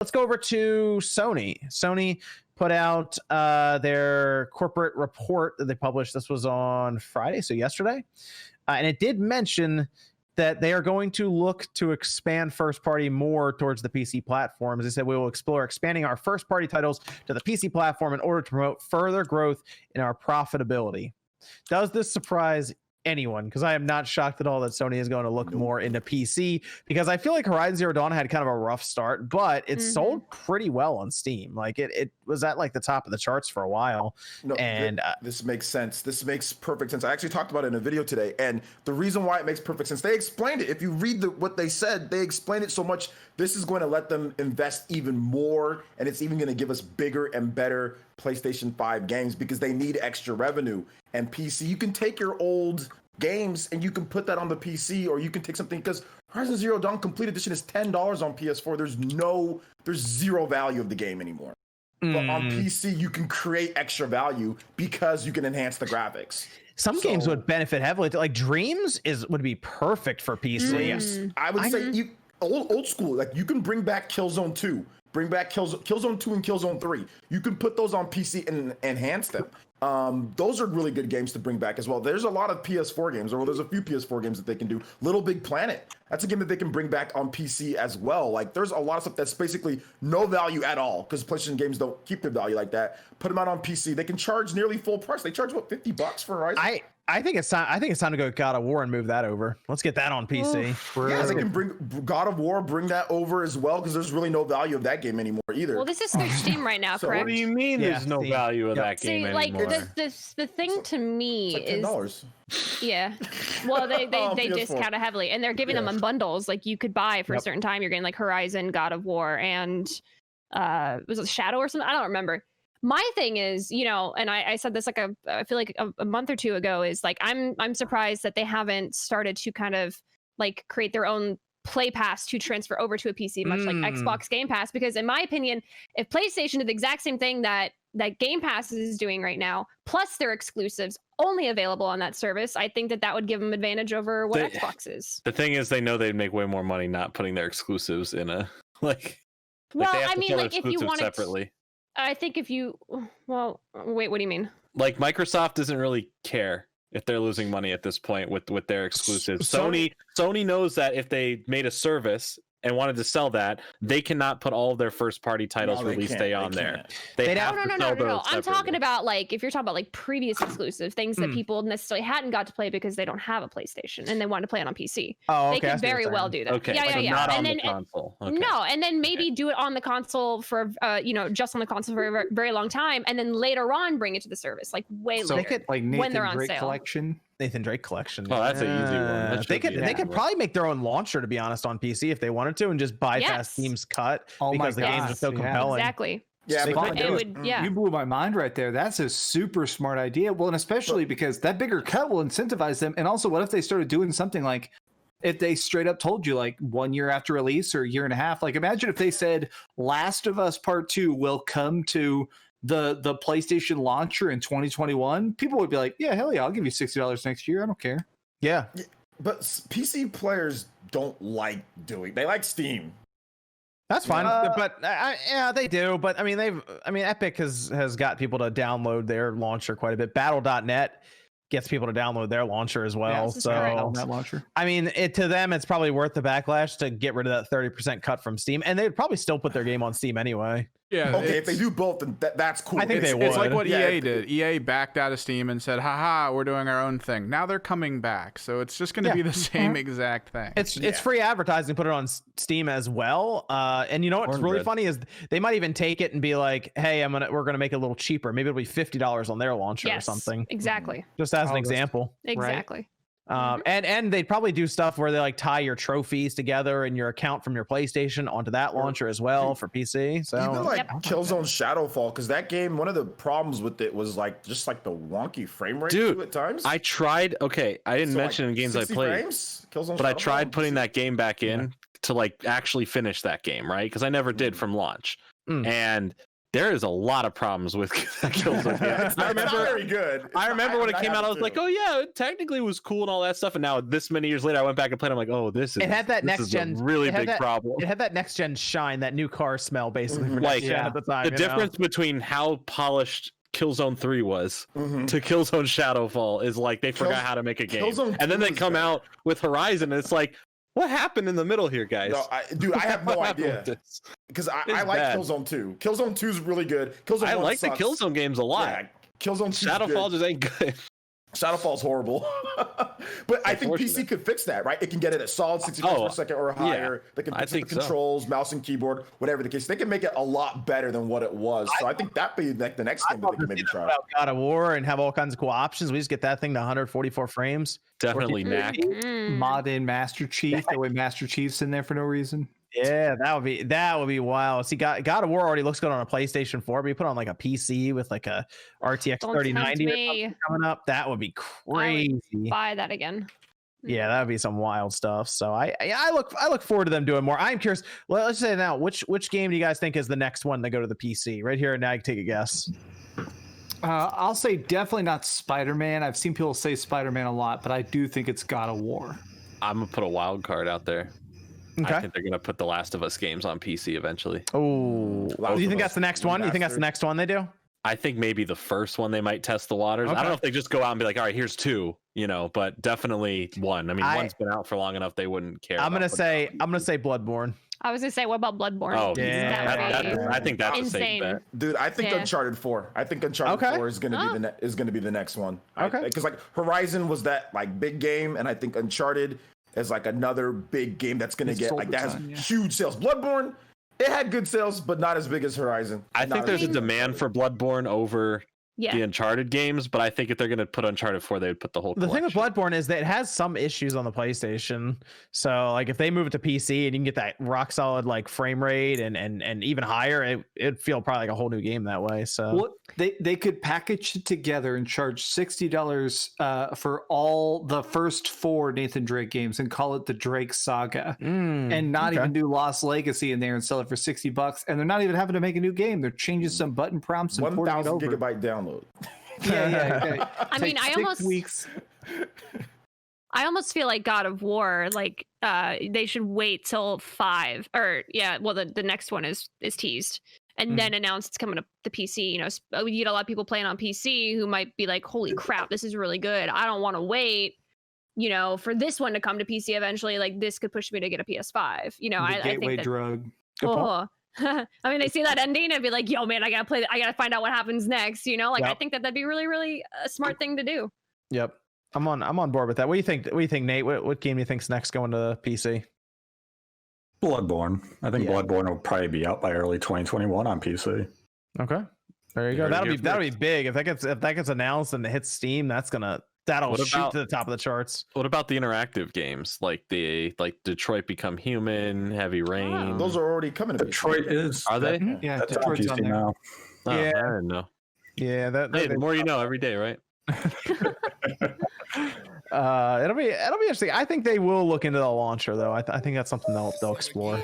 let's go over to Sony. Sony put out their corporate report that they published. This was on Friday, so yesterday. And it did mention that they are going to look to expand first party more towards the PC platform. As they said, we will explore expanding our first party titles to the PC platform in order to promote further growth in our profitability. Does this surprise anyone? Because I am not shocked at all that Sony is going to look more into PC, because I feel like Horizon Zero Dawn had kind of a rough start, but it sold pretty well on Steam. Like it was at like the top of the charts for a while. No, and this makes sense. This makes perfect sense. I actually talked about it in a video today, and the reason why it makes perfect sense, they explained it. If you read what they said, they explained it so much. This is going to let them invest even more, and it's even going to give us bigger and better PlayStation 5 games because they need extra revenue. And PC, you can take your old games and you can put that on the PC, or you can take something, because Horizon Zero Dawn Complete Edition is $10 on PS4. There's zero value of the game anymore. But on PC, you can create extra value because you can enhance the graphics. Some games would benefit heavily. Like Dreams would be perfect for PC. Yes, I would say you old school. Like you can bring back Killzone 2, bring back Killzone 2 and Killzone 3. You can put those on PC and enhance them. Those are really good games to bring back as well. There's a lot of PS4 games, or there's a few PS4 games that they can do. Little Big Planet, that's a game that they can bring back on PC as well. Like there's a lot of stuff that's basically no value at all, because PlayStation games don't keep their value like that. Put them out on PC. They can charge nearly full price. They charge what, $50 for Horizon? I think it's time to go God of War and move that over. Let's get that on PC. Yeah, they can bring God of War, bring that over as well, because there's really no value of that game anymore either. Well, this is through Steam right now, correct? What do you mean there's no value of that game like anymore? the thing to me it's like $10. Yeah. Well, they PS4. discount it heavily, and they're giving them in bundles. Like you could buy for a certain time. You're getting like Horizon, God of War, and was it Shadow or something? I don't remember. My thing is, and I said this like I feel like a month or two ago, is like I'm surprised that they haven't started to kind of like create their own Play Pass to transfer over to a PC, much like Xbox Game Pass. Because in my opinion, if PlayStation did the exact same thing that Game Pass is doing right now, plus their exclusives only available on that service, I think that would give them advantage over what Xbox is. The thing is, they know they'd make way more money not putting their exclusives in a like. Well, they have I to mean, sell like if you exclusives want separately. I think if you, well, wait, what do you mean? Like Microsoft doesn't really care if they're losing money at this point with their exclusives. Sony knows that if they made a service and wanted to sell that, they cannot put all of their first party titles release day on there. No. I'm talking about like, if you're talking about like previous exclusive things that people necessarily hadn't got to play because they don't have a PlayStation and they want to play it on PC. Oh, okay. They could very well do that. Okay. Yeah. Not on the console. Okay. No, and then maybe do it on the console for just on the console for a very, very long time, and then later on bring it to the service like way later, like Nathan when they're on Drake sale. Collection. Nathan Drake Collection. Oh, that's an easy one. They could probably make their own launcher, to be honest, on PC if they wanted to, and just bypass Steam's cut because the games are so compelling. Exactly. Yeah, You blew my mind right there. That's a super smart idea. Well, and especially because that bigger cut will incentivize them. And also, what if they started doing something like, if they straight up told you like 1 year after release or a year and a half? Like imagine if they said Last of Us Part 2 will come to the PlayStation launcher in 2021, people would be like, yeah, hell yeah, I'll give you $60 next year. I don't care. Yeah. But PC players don't they like Steam. That's fine, but yeah, they do. But I mean, Epic has got people to download their launcher quite a bit. Battle.net gets people to download their launcher as well. So that launcher. I mean, to them, it's probably worth the backlash to get rid of that 30% cut from Steam, and they'd probably still put their game on Steam anyway. Yeah. Okay, if they do both, then that's cool. I think they would. It's like what EA did. EA backed out of Steam and said, haha, we're doing our own thing. Now they're coming back. So it's just going to be the same exact thing. It's free advertising, put it on Steam as well. And you know what's really funny is they might even take it and be like, hey, we're going to make it a little cheaper. Maybe it'll be $50 on their launcher or something. Exactly. Just as an example. Exactly. And they'd probably do stuff where they like tie your trophies together and your account from your PlayStation onto that launcher as well for PC. So even like Killzone Shadowfall, because that game, one of the problems with it was just the wonky frame rate at times. I tried. Okay, I didn't mention in games I played, but I tried putting that game back in to like actually finish that game, right? Because I never did from launch, and there is a lot of problems with Killzone. It's not very good. I remember when it came out, I was like, too. oh yeah, it technically was cool and all that stuff. And now this many years later, I went back and played. I'm like, oh, this is It had that this next is gen a really it had big that- problem. It had that next gen shine, that new car smell, basically. For Like, next gen at the time. The you know? difference between how polished Killzone 3 was Mhm. to Killzone Shadowfall is like they forgot how to make a game, Killzone and then 2 they was come bad. out with Horizon, and it's like, what happened in the middle here, guys? No, dude, I have no What happened idea with this? because I It's like bad. Killzone 2. Killzone 2 is really good. Killzone I 1 like the sucks. Killzone games a lot. Yeah, Killzone 2 Shadowfall just ain't good. Shadowfall's horrible. But I think PC Unfortunate. could fix that, right? It can get it at solid 60 frames per second or higher. They can I fix the think so. controls, mouse and keyboard, whatever the case. They can make it a lot better than what it was. So I think that'd be like the next thing that they can maybe try. About God of War and have all kinds of cool options. We just get that thing to 144 frames. Definitely Mac. Mm. Mod in Master Chief. That way Master Chief's in there for no reason. Yeah, that would be wild. See, God of War already looks good on a PlayStation 4, but you put on like a PC with like a RTX Don't 3090 tempt or me. something coming up. That would be crazy. Buy that again. Yeah, that would be some wild stuff. So I look forward to them doing more. I'm curious. Let's say now, which game do you guys think is the next one to go to the PC? Right here and now, you can take a guess. I'll say definitely not Spider-Man. I've seen people say Spider-Man a lot, but I do think it's God of War. I'm gonna put a wild card out there. I Okay. think they're gonna put the Last of Us games on PC eventually. Oh, Last do you of think Us that's the next one? You think that's the remastered. next one they do? I think maybe the first one they might test the waters. I Okay. don't know if they just go out and be like, all right, here's 2, but definitely 1. I mean, I- 1's been out for long enough; they wouldn't care. I'm about gonna putting it say I Bloodborne. was gonna say, what about Bloodborne? Oh, Yeah. I think that's a Insane. safe bet. Dude, I think Yeah. Uncharted 4. I think Uncharted Okay. 4 is gonna be Oh. is gonna be the next one. Okay. Because like Horizon was that like big game, and I think Uncharted is like another big game that's gonna It's get sold like a that has ton, yeah. huge sales. Bloodborne, it had good sales, but not as big as Horizon. I Not think as there's a big as demand for Bloodborne over Yeah. the Uncharted games, but I think if they're gonna put Uncharted 4, they would put the whole. The thing with collection. Bloodborne is that it has some issues on the PlayStation. So like if they move it to PC and you can get that rock solid like frame rate and even higher, it'd feel probably like a whole new game that way. So Well, they could package it together and charge $60 for all the first 4 Nathan Drake games and call it the Drake Saga, and not okay. even do Lost Legacy in there and sell it for $60. And they're not even having to make a new game; they're changing some button prompts and porting it 1,000 over. gigabyte download. Yeah. I mean, Take I 6 almost weeks. I almost feel like God of War, like they should wait till 5 or the next one is teased and then announce it's coming to the PC. We get a lot of people playing on PC who might be like, holy crap, this is really good. I don't want to wait, for this one to come to PC eventually. Like this could push me to get a PS5. I Gateway think that, drug. Good point. oh. I mean, they see that ending and be like, yo, man, I gotta find out what happens next. I Yep. think that'd be really, really a smart thing to do. Yep. I'm on board with that. What do you think? What do you think, Nate? What game do you think's next going to the PC? Bloodborne. I think Yeah. Bloodborne will probably be out by early 2021 on PC. Okay. There you go. Heard it here That'll be first. big. If that gets announced and it hits Steam, that'll What shoot about- to the top of the charts. What about the interactive games like Detroit Become Human, Heavy Rain? Those are already coming to Detroit is. Are they? Yeah, That's on Detroit's on PC there. now. Oh, Yeah. I didn't know. Yeah, Hey, the more you know every day, right? It'll be interesting. I think they will look into the launcher though. I think that's something they'll explore.